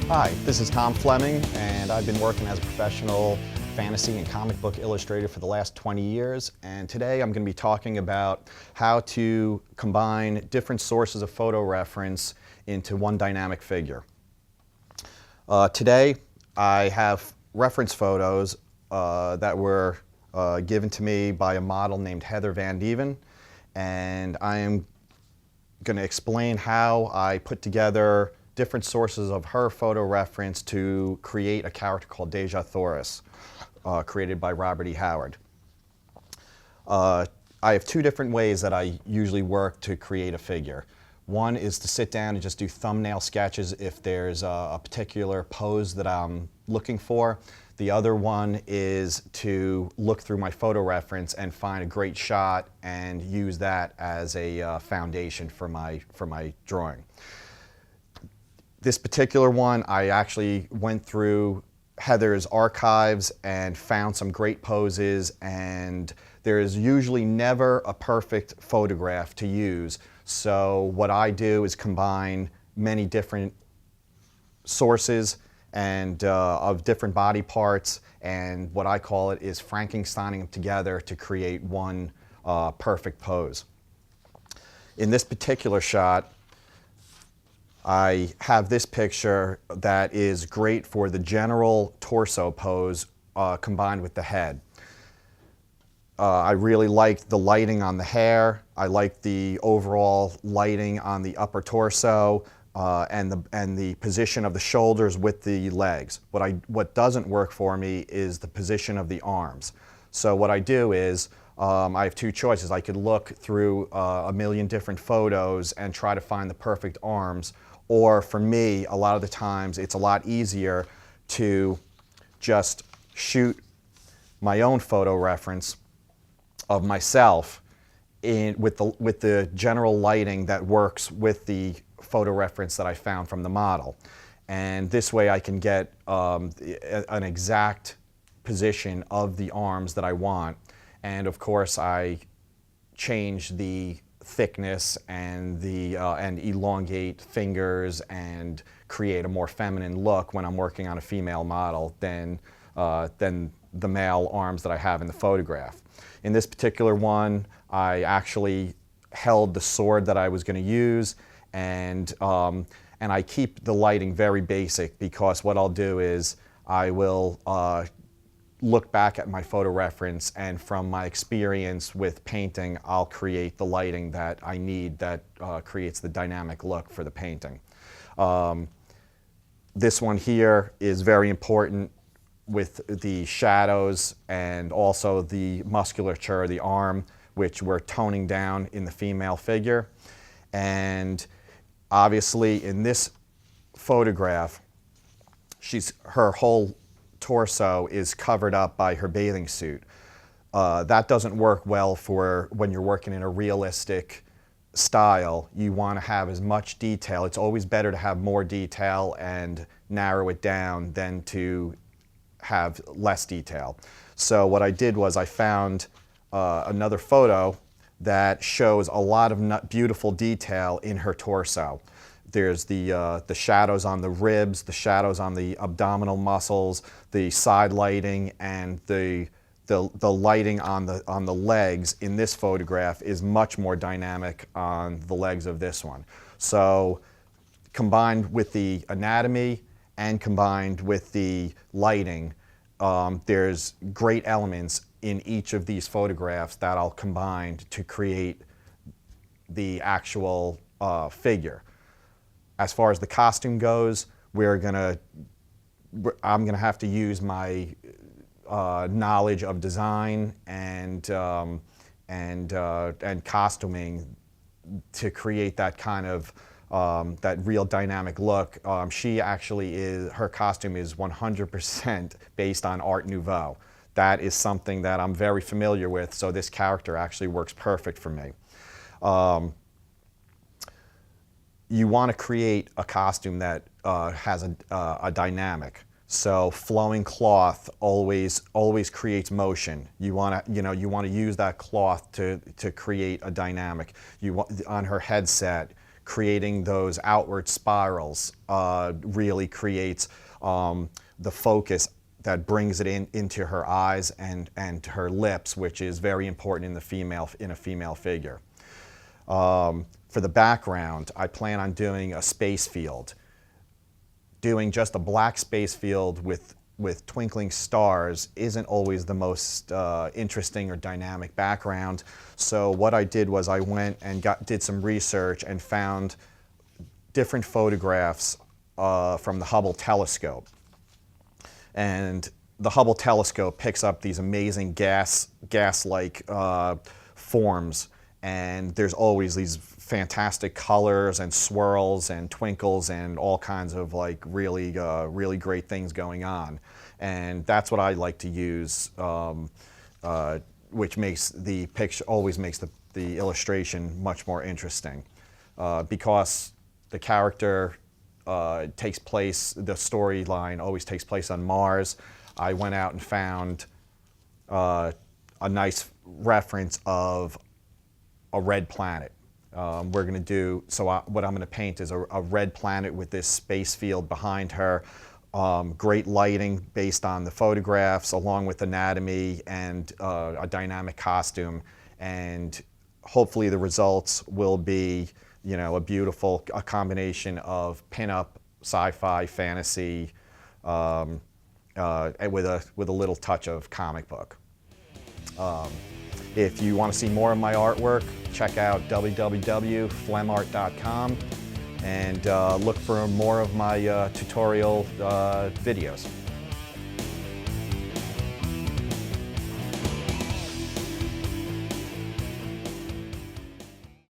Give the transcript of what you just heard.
Hi, this is Tom Fleming, and I've been working as a professional fantasy and comic book illustrator for the last 20 years. And today I'm going to be talking about how to combine different sources of photo reference into one dynamic figure. Today I have reference photos that were given to me by a model named Heather Van Dieven, and I am going to explain how I put together different sources of her photo reference to create a character called Deja Thoris, created by Robert E. Howard. I have two different ways that I usually work to create a figure. One is to sit down and just do thumbnail sketches if there's a particular pose that I'm looking for. The other one is to look through my photo reference and find a great shot and use that as a foundation for my drawing. This particular one, I actually went through Heather's archives and found some great poses, and there is usually never a perfect photograph to use. So what I do is combine many different sources and of different body parts, and what I call it is Frankensteining them together to create one perfect pose. In this particular shot, I have this picture that is great for the general torso pose combined with the head. I really liked the lighting on the hair. I liked the overall lighting on the upper torso and the position of the shoulders with the legs. What doesn't work for me is the position of the arms. So what I do is I have two choices. I could look through a million different photos and try to find the perfect arms. Or for me, a lot of the times, it's a lot easier to just shoot my own photo reference of myself with the general lighting that works with the photo reference that I found from the model. And this way I can get an exact position of the arms that I want. And of course, I change the thickness and and elongate fingers and create a more feminine look when I'm working on a female model than the male arms that I have in the photograph. In this particular one, I actually held the sword that I was going to use, and I keep the lighting very basic, because what I'll do is I will look back at my photo reference, and from my experience with painting, I'll create the lighting that I need that creates the dynamic look for the painting. This one here is very important with the shadows and also the musculature of the arm, which we're toning down in the female figure. And obviously in this photograph, her whole torso is covered up by her bathing suit. That doesn't work well for when you're working in a realistic style. You want to have as much detail. It's always better to have more detail and narrow it down than to have less detail. So what I did was I found another photo that shows a lot of beautiful detail in her torso. There's the shadows on the ribs, the shadows on the abdominal muscles, the side lighting, and the lighting on the legs in this photograph is much more dynamic on the legs of this one. So combined with the anatomy and combined with the lighting, there's great elements in each of these photographs that I'll combine to create the actual figure. As far as the costume goes, I'm gonna have to use my knowledge of design and costuming to create that kind of that real dynamic look. Her costume is 100% based on Art Nouveau. That is something that I'm very familiar with, so this character actually works perfect for me. You want to create a costume that has a dynamic. So flowing cloth always creates motion. You want to use that cloth to create a dynamic. On her headset, creating those outward spirals really creates the focus that brings it into her eyes and her lips, which is very important in a female figure. For the background, I plan on doing a space field. Doing just a black space field with twinkling stars isn't always the most interesting or dynamic background. So what I did was I went and did some research and found different photographs from the Hubble telescope. And the Hubble telescope picks up these amazing gas-like forms, and there's always these fantastic colors and swirls and twinkles and all kinds of like really great things going on. And that's what I like to use, which makes the picture, always makes the illustration much more interesting. Because the character takes place, the storyline always takes place on Mars, I went out and found a nice reference of a red planet. We're going to do, so what I'm going to paint is a red planet with this space field behind her. Great lighting based on the photographs, along with anatomy and a dynamic costume. And hopefully the results will be, you know, a combination of pinup, sci-fi, fantasy, and with a little touch of comic book. If you want to see more of my artwork, check out www.flemart.com and look for more of my tutorial videos.